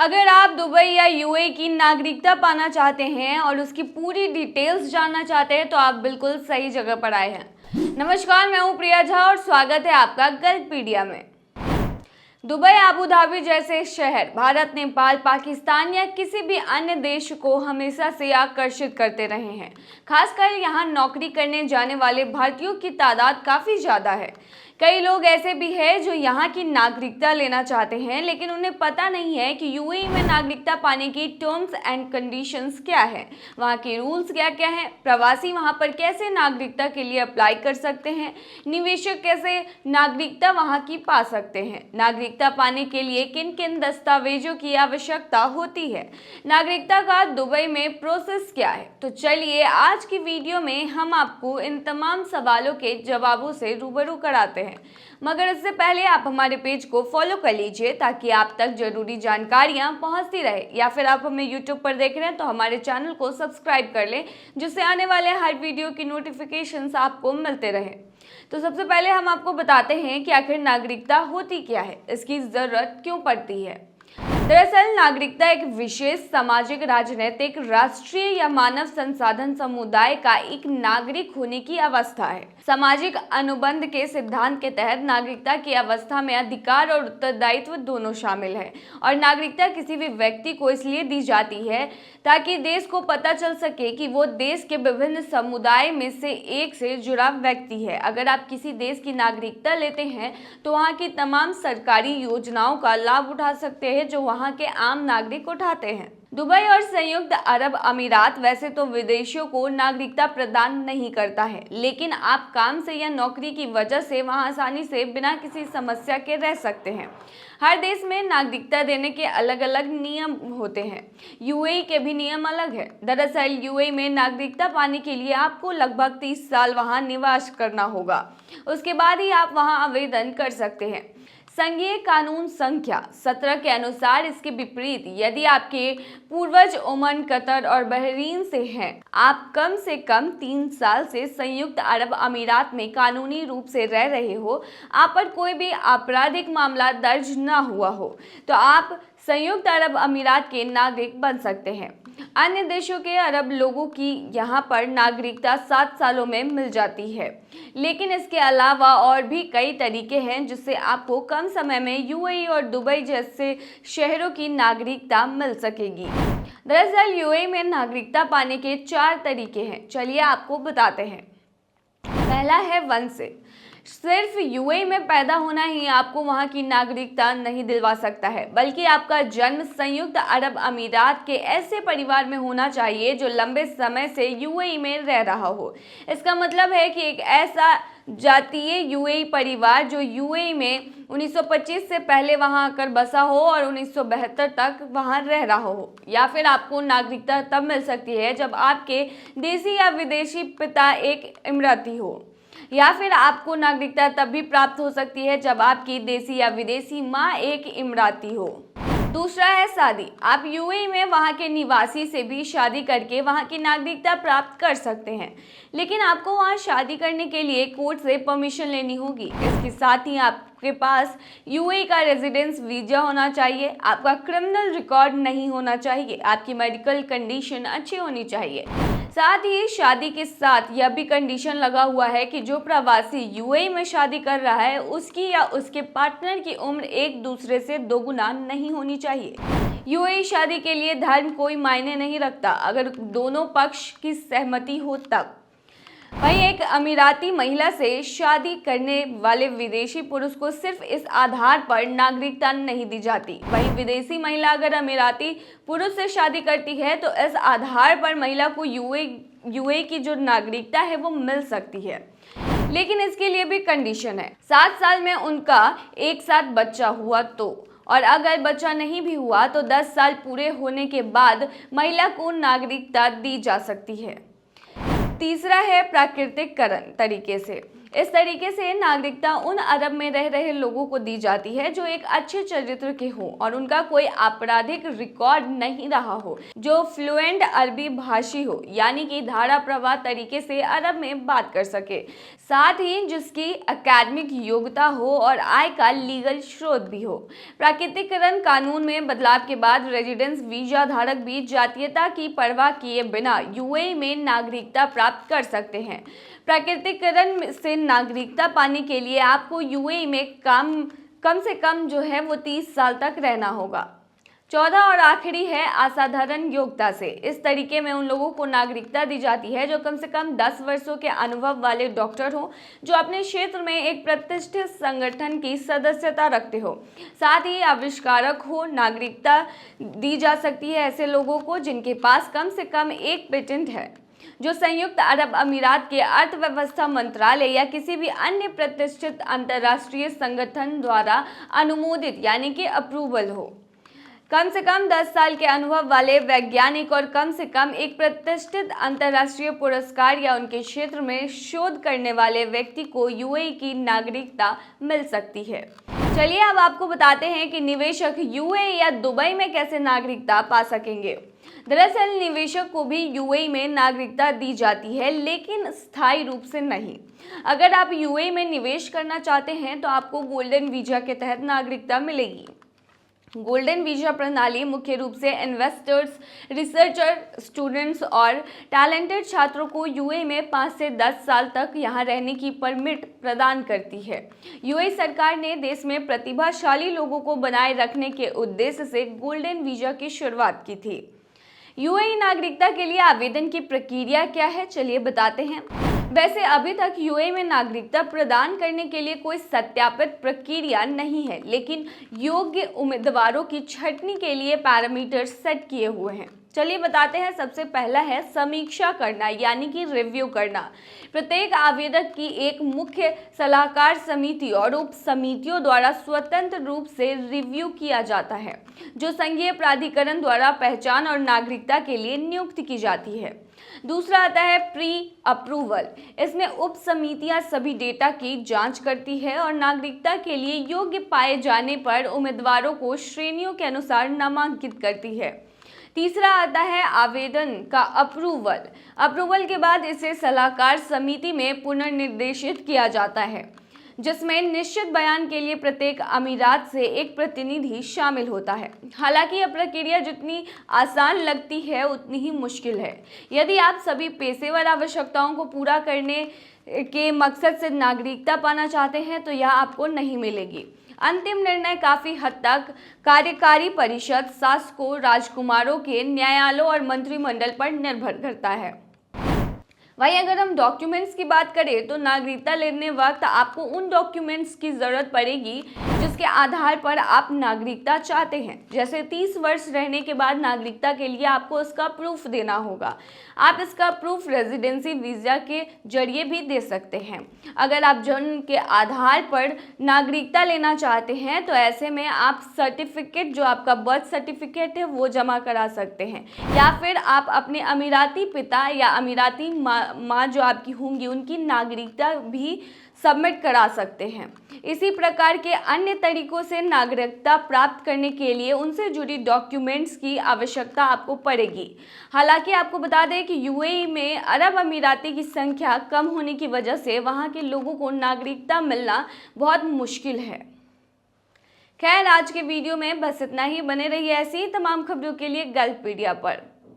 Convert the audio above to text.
अगर आप दुबई या यूएई की नागरिकता पाना चाहते हैं और उसकी पूरी डिटेल्स जानना चाहते हैं तो आप बिल्कुल सही जगह पर आए हैं। नमस्कार, मैं हूं प्रिया झा और स्वागत है आपका गल्फपीडिया में। दुबई, अबू धाबी जैसे शहर भारत, नेपाल, पाकिस्तान या किसी भी अन्य देश को हमेशा से आकर्षित करते रहे हैं। खासकर यहाँ नौकरी करने जाने वाले भारतीयों की तादाद काफ़ी ज़्यादा है। कई लोग ऐसे भी हैं जो यहाँ की नागरिकता लेना चाहते हैं, लेकिन उन्हें पता नहीं है कि यूएई में नागरिकता पाने की टर्म्स एंड कंडीशंस क्या है, वहाँ के रूल्स क्या क्या हैं, प्रवासी वहाँ पर कैसे नागरिकता के लिए अप्लाई कर सकते हैं, निवेशक कैसे नागरिकता वहाँ की पा सकते हैं, नागरिकता पाने के लिए किन किन दस्तावेजों की आवश्यकता होती है, नागरिकता का दुबई में प्रोसेस क्या है। तो चलिए आज की वीडियो में हम आपको इन तमाम सवालों के जवाबों से रूबरू कराते हैं। मगर इससे पहले आप हमारे पेज को फॉलो कर लीजिए ताकि आप तक जरूरी जानकारियां पहुंचती रहे, या फिर आप हमें यूट्यूब पर देख रहे हैं तो हमारे चैनल को सब्सक्राइब कर लें, जिससे आने वाले हर वीडियो की नोटिफिकेशंस आपको मिलते रहे। तो सबसे पहले हम आपको बताते हैं कि आखिर नागरिकता होती क्या है, इसकी ज़रूरत क्यों पड़ती है। दरअसल नागरिकता एक विशेष सामाजिक, राजनीतिक, राष्ट्रीय या मानव संसाधन समुदाय का एक नागरिक होने की अवस्था है। सामाजिक अनुबंध के सिद्धांत के तहत नागरिकता की अवस्था में अधिकार और उत्तरदायित्व दोनों शामिल है, और नागरिकता किसी भी व्यक्ति को इसलिए दी जाती है ताकि देश को पता चल सके कि वो देश के विभिन्न समुदाय में से एक से जुड़ा व्यक्ति है। अगर आप किसी देश की नागरिकता लेते हैं तो वहाँ की तमाम सरकारी योजनाओं का लाभ उठा सकते हैं जो वहाँ के आम नागरिक उठाते हैं। दुबई और संयुक्त अरब अमीरात वैसे तो विदेशियों को नागरिकता प्रदान नहीं करता है, लेकिन आप काम से या नौकरी की वजह से वहां आसानी से बिना किसी समस्या के रह सकते हैं। हर देश में नागरिकता देने के अलग अलग नियम होते हैं। यूएई के भी नियम अलग है। दरअसल यूएई में नागरिकता पाने के लिए आपको लगभग 30 साल वहां निवास करना होगा, उसके बाद ही आप वहां आवेदन कर सकते हैं। संघीय कानून संख्या 17 के अनुसार इसके विपरीत यदि आपके पूर्वज ओमान, कतर और बहरीन से हैं, आप कम से कम 3 साल से संयुक्त अरब अमीरात में कानूनी रूप से रह रहे हो, आप पर कोई भी आपराधिक मामला दर्ज ना हुआ हो, तो आप संयुक्त अरब अमीरात के नागरिक बन सकते हैं। अन्य देशों के अरब लोगों की यहाँ पर नागरिकता 7 सालों में मिल जाती है, लेकिन इसके अलावा और भी कई तरीके हैं जिससे आपको कम समय में यूएई और दुबई जैसे शहरों की नागरिकता मिल सकेगी। दरअसल यूएई में नागरिकता पाने के 4 तरीके हैं, चलिए आपको बताते हैं। पहला है वंश। सिर्फ यूएई में पैदा होना ही आपको वहां की नागरिकता नहीं दिलवा सकता है, बल्कि आपका जन्म संयुक्त अरब अमीरात के ऐसे परिवार में होना चाहिए जो लंबे समय से यूएई में रह रहा हो। इसका मतलब है कि एक ऐसा जातीय यूएई परिवार जो यूएई में 1925 से पहले वहां आकर बसा हो और 1972 तक वहां रह रहा हो। या फिर आपको नागरिकता तब मिल सकती है जब आपके देसी या विदेशी पिता एक इमराती हो, या फिर आपको नागरिकता तब भी प्राप्त हो सकती है जब आपकी देसी या विदेशी माँ एक इमराती हो। दूसरा है शादी। आप यूएई में वहाँ के निवासी से भी शादी करके वहाँ की नागरिकता प्राप्त कर सकते हैं, लेकिन आपको वहाँ शादी करने के लिए कोर्ट से परमिशन लेनी होगी। इसके साथ ही आपके पास यूएई का रेजिडेंस वीजा होना चाहिए, आपका क्रिमिनल रिकॉर्ड नहीं होना चाहिए, आपकी मेडिकल कंडीशन अच्छी होनी चाहिए। साथ ही शादी के साथ यह भी कंडीशन लगा हुआ है कि जो प्रवासी यूएई में शादी कर रहा है उसकी या उसके पार्टनर की उम्र एक दूसरे से दोगुना नहीं होनी चाहिए। यूएई शादी के लिए धर्म कोई मायने नहीं रखता, अगर दोनों पक्ष की सहमति हो तब। वहीं एक अमीराती महिला से शादी करने वाले विदेशी पुरुष को सिर्फ इस आधार पर नागरिकता नहीं दी जाती। वहीं विदेशी महिला अगर अमीराती पुरुष से शादी करती है तो इस आधार पर महिला को यूएई की जो नागरिकता है वो मिल सकती है, लेकिन इसके लिए भी कंडीशन है। 7 साल में उनका एक साथ बच्चा हुआ तो, और अगर बच्चा नहीं भी हुआ तो 10 साल पूरे होने के बाद महिला को नागरिकता दी जा सकती है। तीसरा है प्राकृतिक करण तरीके से। इस तरीके से नागरिकता उन अरब में रह रहे लोगों को दी जाती है जो एक अच्छे चरित्र के हों और उनका कोई आपराधिक रिकॉर्ड नहीं रहा हो, जो फ्लुएंट अरबी भाषी हो यानी कि धारा प्रवाह तरीके से अरब में बात कर सके, साथ ही जिसकी एकेडमिक योग्यता हो और आय का लीगल स्रोत भी हो। प्राकृतिकरण कानून में बदलाव के बाद रेजिडेंस वीजा धारक भी जातीयता की परवाह किए बिना यूएई में नागरिकता प्राप्त कर सकते हैं। प्राकृतिकरण से नागरिकता पाने के लिए आपको यूएई में कम से कम जो है वो 30 साल तक रहना होगा। 14 और आखिरी है असाधारण योग्यता से। इस तरीके में उन लोगों को नागरिकता दी जाती है जो कम से कम 10 वर्षों के अनुभव वाले डॉक्टर हो, जो अपने क्षेत्र में एक प्रतिष्ठित संगठन की सदस्यता रखते हो, साथ ही आविष्कारक हो। नागरिकता दी जा सकती है ऐसे लोगों को जिनके पास कम से कम एक पेटेंट है, जो संयुक्त अरब अमीरात के अर्थव्यवस्था मंत्रालय या किसी भी अन्य प्रतिष्ठित अंतर्राष्ट्रीय संगठन द्वारा अनुमोदित यानी कि अप्रूवल हो। कम से कम 10 साल के अनुभव वाले वैज्ञानिक और कम से कम एक प्रतिष्ठित अंतर्राष्ट्रीय पुरस्कार या उनके क्षेत्र में शोध करने वाले व्यक्ति को यूएई की नागरिकता मिल सकती है। चलिए अब आपको बताते हैं कि निवेशक यूएई या दुबई में कैसे नागरिकता पा सकेंगे। दरअसल निवेशक को भी यूएई में नागरिकता दी जाती है, लेकिन स्थायी रूप से नहीं। अगर आप यूएई में निवेश करना चाहते हैं तो आपको गोल्डन वीजा के तहत नागरिकता मिलेगी। गोल्डन वीजा प्रणाली मुख्य रूप से इन्वेस्टर्स, रिसर्चर, स्टूडेंट्स और टैलेंटेड छात्रों को यूएई में 5 से 10 साल तक यहां रहने की परमिट प्रदान करती है। यूएई सरकार ने देश में प्रतिभाशाली लोगों को बनाए रखने के उद्देश्य से गोल्डन वीजा की शुरुआत की थी। यूएई नागरिकता के लिए आवेदन की प्रक्रिया क्या है, चलिए बताते हैं। वैसे अभी तक यूएई में नागरिकता प्रदान करने के लिए कोई सत्यापित प्रक्रिया नहीं है, लेकिन योग्य उम्मीदवारों की छंटनी के लिए पैरामीटर सेट किए हुए हैं। चलिए बताते हैं। सबसे पहला है समीक्षा करना यानी कि रिव्यू करना। प्रत्येक आवेदक की एक मुख्य सलाहकार समिति और उप समितियों द्वारा स्वतंत्र रूप से रिव्यू किया जाता है, जो संघीय प्राधिकरण द्वारा पहचान और नागरिकता के लिए नियुक्त की जाती है। दूसरा आता है प्री अप्रूवल। इसमें उप समितियां सभी डेटा की जांच करती है और नागरिकता के लिए योग्य पाए जाने पर उम्मीदवारों को श्रेणियों के अनुसार नामांकित करती है। तीसरा आता है आवेदन का अप्रूवल। अप्रूवल के बाद इसे सलाहकार समिति में पुनर्निर्देशित किया जाता है, जिसमें निश्चित बयान के लिए प्रत्येक अमीरात से एक प्रतिनिधि शामिल होता है। हालांकि यह प्रक्रिया जितनी आसान लगती है उतनी ही मुश्किल है। यदि आप सभी पेशेवर आवश्यकताओं को पूरा करने के मकसद से नागरिकता पाना चाहते हैं तो यह आपको नहीं मिलेगी। अंतिम निर्णय काफी हद तक कार्यकारी परिषद, शासकों, राजकुमारों के न्यायालयों और मंत्रिमंडल पर निर्भर करता है। वहीं अगर हम डॉक्यूमेंट्स की बात करें तो नागरिकता लेने वक्त आपको उन डॉक्यूमेंट्स की ज़रूरत पड़ेगी जिसके आधार पर आप नागरिकता चाहते हैं। जैसे 30 वर्ष रहने के बाद नागरिकता के लिए आपको इसका प्रूफ देना होगा। आप इसका प्रूफ रेजिडेंसी वीज़ा के जरिए भी दे सकते हैं। अगर आप जन्म के आधार पर नागरिकता लेना चाहते हैं तो ऐसे में आप सर्टिफिकेट, जो आपका बर्थ सर्टिफिकेट है, वो जमा करा सकते हैं, या फिर आप अपने अमीराती पिता या अमीराती माँ जो आपकी होंगी उनकी नागरिकता भी सबमिट करा सकते हैं। इसी प्रकार के अन्य तरीकों से नागरिकता प्राप्त करने के लिए उनसे जुड़ी डॉक्यूमेंट्स की आवश्यकता आपको पड़ेगी। हालांकि आपको बता दें कि यूएई में अरब अमीराती की संख्या कम होने की वजह से वहां के लोगों को नागरिकता मिलना बहुत मुश्किल है। खैर, आज के वीडियो में बस इतना ही। बने रहिए ऐसी ही तमाम खबरों के लिए गल्फपीडिया पर।